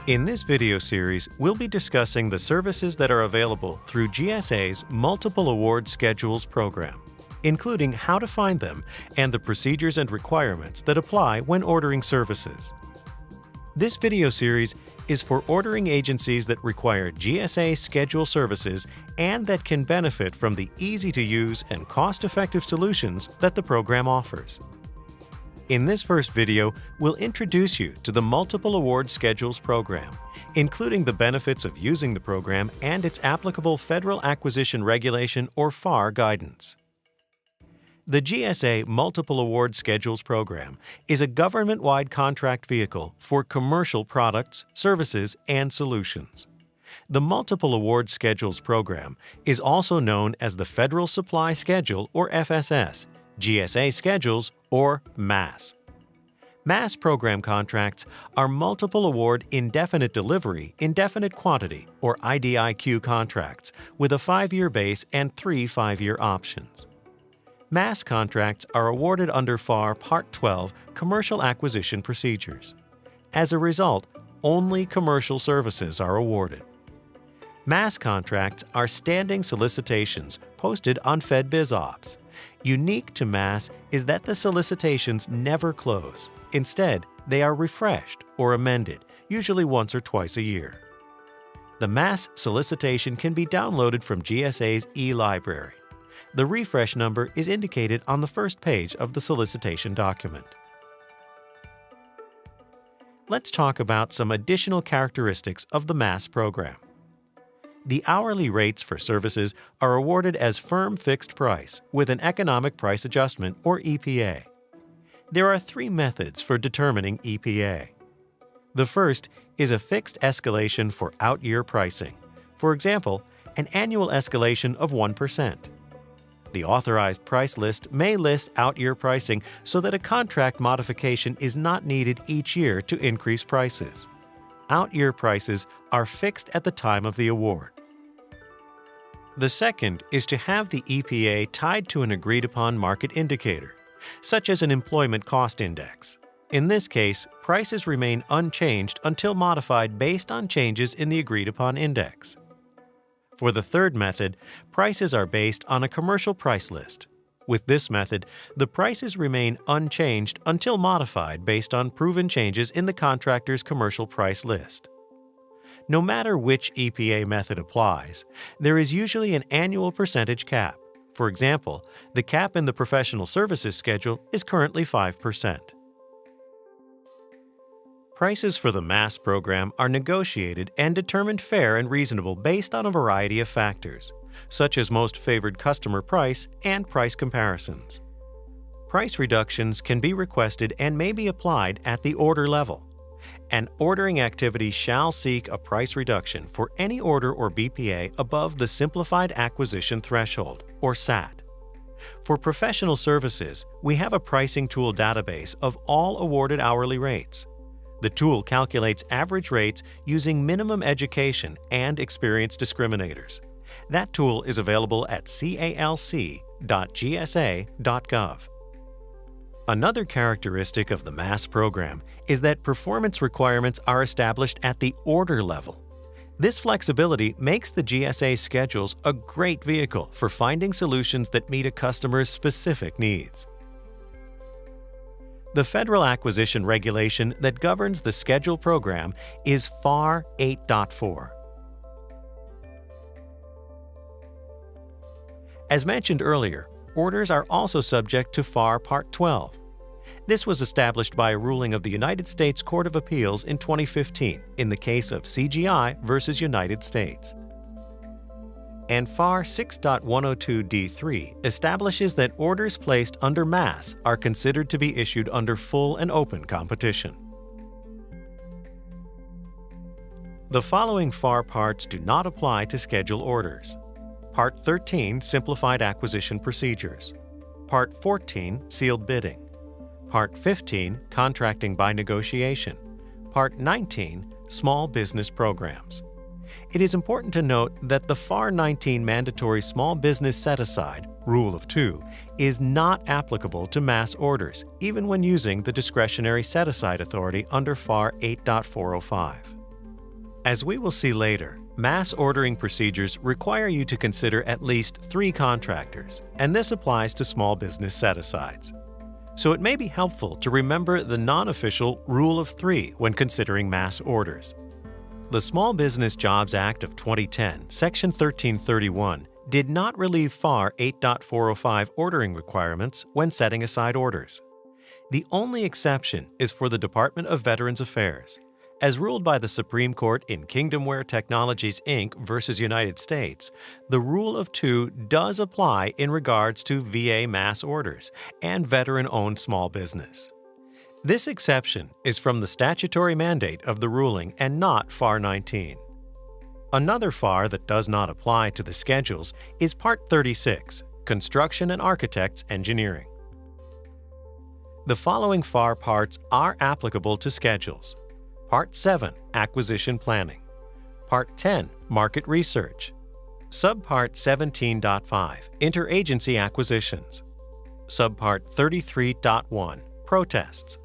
In this video series, we'll be discussing the services that are available through GSA's Multiple Award Schedules program, including how to find them and the procedures and requirements that apply when ordering services. This video series is for ordering agencies that require GSA schedule services and that can benefit from the easy-to-use and cost-effective solutions that the program offers. In this first video, we'll introduce you to the Multiple Award Schedules program, including the benefits of using the program and its applicable Federal Acquisition Regulation or FAR guidance. The GSA Multiple Award Schedules program is a government-wide contract vehicle for commercial products, services, and solutions. The Multiple Award Schedules program is also known as the Federal Supply Schedule or FSS, GSA Schedules, or MAS. MAS program contracts are multiple award indefinite delivery, indefinite quantity, or IDIQ contracts with a 5-year base and 3 5-year options. MAS contracts are awarded under FAR Part 12 Commercial Acquisition Procedures. As a result, only commercial services are awarded. MAS contracts are standing solicitations posted on Fedbizopps. Unique to MAS is that the solicitations never close. Instead, they are refreshed or amended, usually once or twice a year. The MAS solicitation can be downloaded from GSA's e-library. The refresh number is indicated on the first page of the solicitation document. Let's talk about some additional characteristics of the MAS program. The hourly rates for services are awarded as firm fixed price with an economic price adjustment or EPA. There are 3 methods for determining EPA. The first is a fixed escalation for out-year pricing. For example, an annual escalation of 1%. The authorized price list may list out-year pricing so that a contract modification is not needed each year to increase prices. Out-year prices are fixed at the time of the award. The second is to have the EPA tied to an agreed-upon market indicator, such as an employment cost index. In this case, prices remain unchanged until modified based on changes in the agreed-upon index. For the third method, prices are based on a commercial price list. With this method, the prices remain unchanged until modified based on proven changes in the contractor's commercial price list. No matter which EPA method applies, there is usually an annual percentage cap. For example, the cap in the professional services schedule is currently 5%. Prices for the MAS program are negotiated and determined fair and reasonable based on a variety of factors, such as most favored customer price and price comparisons. Price reductions can be requested and may be applied at the order level. An ordering activity shall seek a price reduction for any order or BPA above the Simplified Acquisition Threshold, or SAT. For professional services, we have a pricing tool database of all awarded hourly rates. The tool calculates average rates using minimum education and experience discriminators. That tool is available at calc.gsa.gov. Another characteristic of the MAS program is that performance requirements are established at the order level. This flexibility makes the GSA schedules a great vehicle for finding solutions that meet a customer's specific needs. The Federal Acquisition Regulation that governs the schedule program is FAR 8.4. As mentioned earlier, orders are also subject to FAR Part 12. This was established by a ruling of the United States Court of Appeals in 2015 in the case of CGI versus United States. And FAR 6.102d3 establishes that orders placed under MAS are considered to be issued under full and open competition. The following FAR parts do not apply to schedule orders. Part 13, Simplified Acquisition Procedures. Part 14, Sealed Bidding. Part 15, Contracting by Negotiation. Part 19, Small Business Programs. It is important to note that the FAR 19 mandatory small business set-aside, Rule of 2, is not applicable to MAS orders, even when using the discretionary set-aside authority under FAR 8.405. As we will see later, mass ordering procedures require you to consider at least 3 contractors, and this applies to small business set-asides. So it may be helpful to remember the non-official Rule of 3 when considering mass orders. The Small Business Jobs Act of 2010, Section 1331, did not relieve FAR 8.405 ordering requirements when setting aside orders. The only exception is for the Department of Veterans Affairs. As ruled by the Supreme Court in Kingdomware Technologies, Inc. v. United States, the Rule of 2 does apply in regards to VA mass orders and veteran-owned small business. This exception is from the statutory mandate of the ruling and not FAR 19. Another FAR that does not apply to the schedules is Part 36, Construction and Architects Engineering. The following FAR parts are applicable to schedules. Part 7, Acquisition Planning. Part 10, Market Research. Subpart 17.5, Interagency Acquisitions. Subpart 33.1, Protests.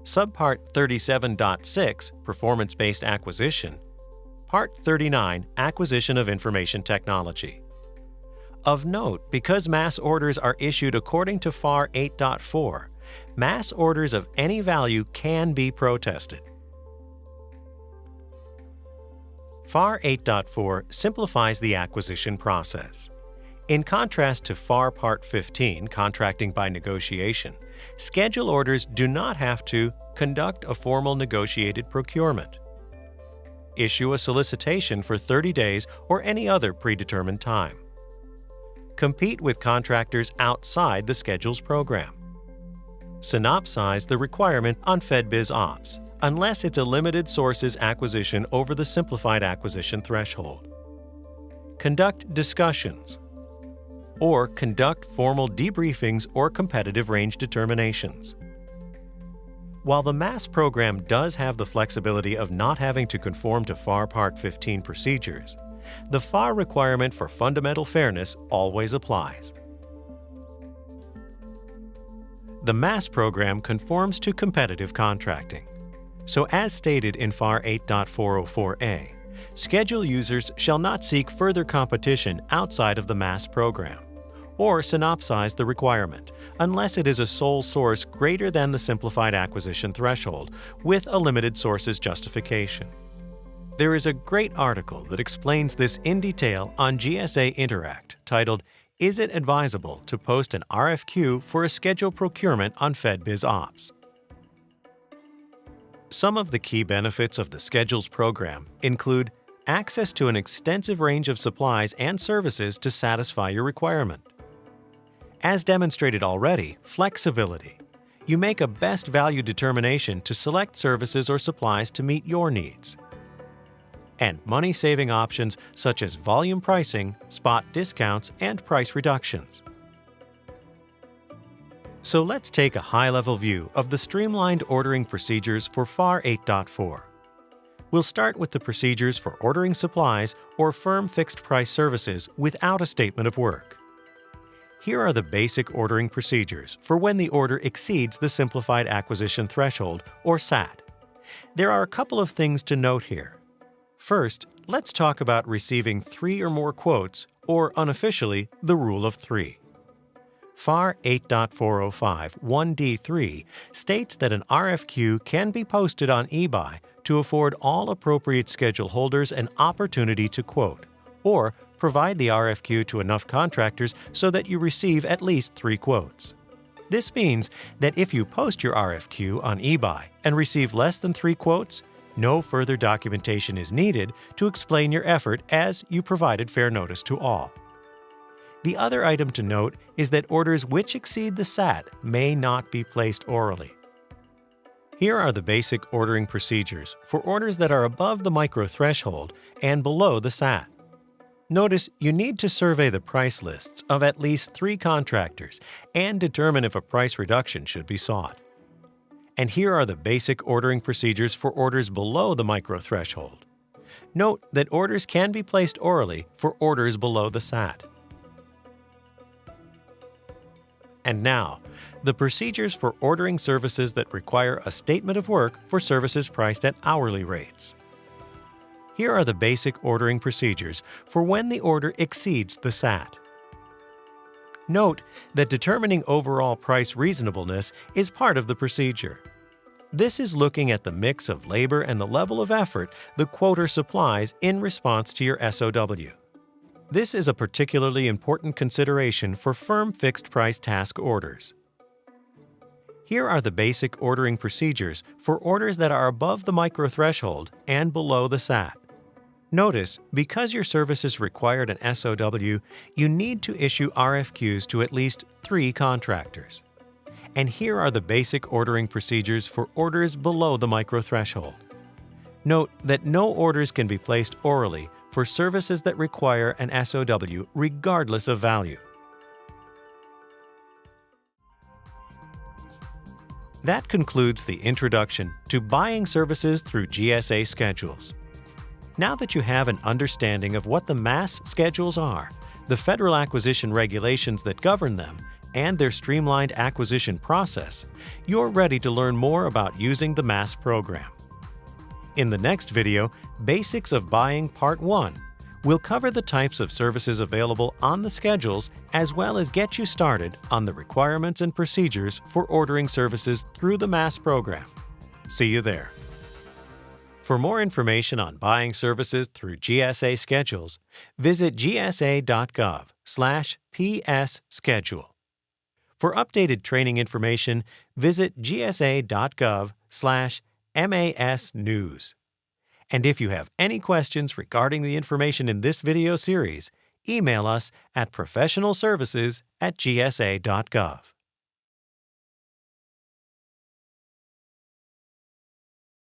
Subpart 37.6, Performance-Based Acquisition. Part 39, Acquisition of Information Technology. Of note, because mass orders are issued according to FAR 8.4, mass orders of any value can be protested. FAR 8.4 simplifies the acquisition process. In contrast to FAR Part 15, Contracting by Negotiation, schedule orders do not have to conduct a formal negotiated procurement, issue a solicitation for 30 days or any other predetermined time, compete with contractors outside the schedule's program, synopsize the requirement on Fedbizopps, unless it's a limited sources acquisition over the simplified acquisition threshold, conduct discussions, or conduct formal debriefings or competitive range determinations. While the mass program does have the flexibility of not having to conform to FAR Part 15 procedures, the FAR requirement for fundamental fairness always applies. The mass program conforms to competitive contracting. So as stated in FAR 8.404a, schedule users shall not seek further competition outside of the mass program, or synopsize the requirement, unless it is a sole source greater than the simplified acquisition threshold, with a limited sources justification. There is a great article that explains this in detail on GSA Interact titled, "Is it advisable to post an RFQ for a schedule procurement on Fedbizopps?" Some of the key benefits of the Schedules program include access to an extensive range of supplies and services to satisfy your requirement. As demonstrated already, flexibility. You make a best value determination to select services or supplies to meet your needs. And money-saving options such as volume pricing, spot discounts, and price reductions. So let's take a high-level view of the streamlined ordering procedures for FAR 8.4. We'll start with the procedures for ordering supplies or firm fixed-price services without a statement of work. Here are the basic ordering procedures for when the order exceeds the Simplified Acquisition Threshold, or SAT. There are a couple of things to note here. First, let's talk about receiving 3 or more quotes, or unofficially, the Rule of 3. FAR 8.405 1D3 states that an RFQ can be posted on eBuy to afford all appropriate schedule holders an opportunity to quote, or provide the RFQ to enough contractors so that you receive at least 3 quotes. This means that if you post your RFQ on eBuy and receive less than 3 quotes, no further documentation is needed to explain your effort as you provided fair notice to all. The other item to note is that orders which exceed the SAT may not be placed orally. Here are the basic ordering procedures for orders that are above the micro threshold and below the SAT. Notice you need to survey the price lists of at least 3 contractors and determine if a price reduction should be sought. And here are the basic ordering procedures for orders below the micro threshold. Note that orders can be placed orally for orders below the SAT. And now, the procedures for ordering services that require a statement of work for services priced at hourly rates. Here are the basic ordering procedures for when the order exceeds the SAT. Note that determining overall price reasonableness is part of the procedure. This is looking at the mix of labor and the level of effort the quoter supplies in response to your SOW. This is a particularly important consideration for firm fixed-price task orders. Here are the basic ordering procedures for orders that are above the micro-threshold and below the SAT. Notice, because your services required an SOW, you need to issue RFQs to at least 3 contractors. And here are the basic ordering procedures for orders below the micro-threshold. Note that no orders can be placed orally for services that require an SOW regardless of value. That concludes the introduction to buying services through GSA schedules. Now that you have an understanding of what the MAS schedules are, the federal acquisition regulations that govern them, and their streamlined acquisition process, you're ready to learn more about using the MAS program. In the next video, Basics of Buying Part 1, we'll cover the types of services available on the schedules as well as get you started on the requirements and procedures for ordering services through the MAS program. See you there. For more information on buying services through GSA schedules, visit gsa.gov/psschedule. For updated training information, visit gsa.gov/masnews. And if you have any questions regarding the information in this video series, email us at professionalservices@gsa.gov.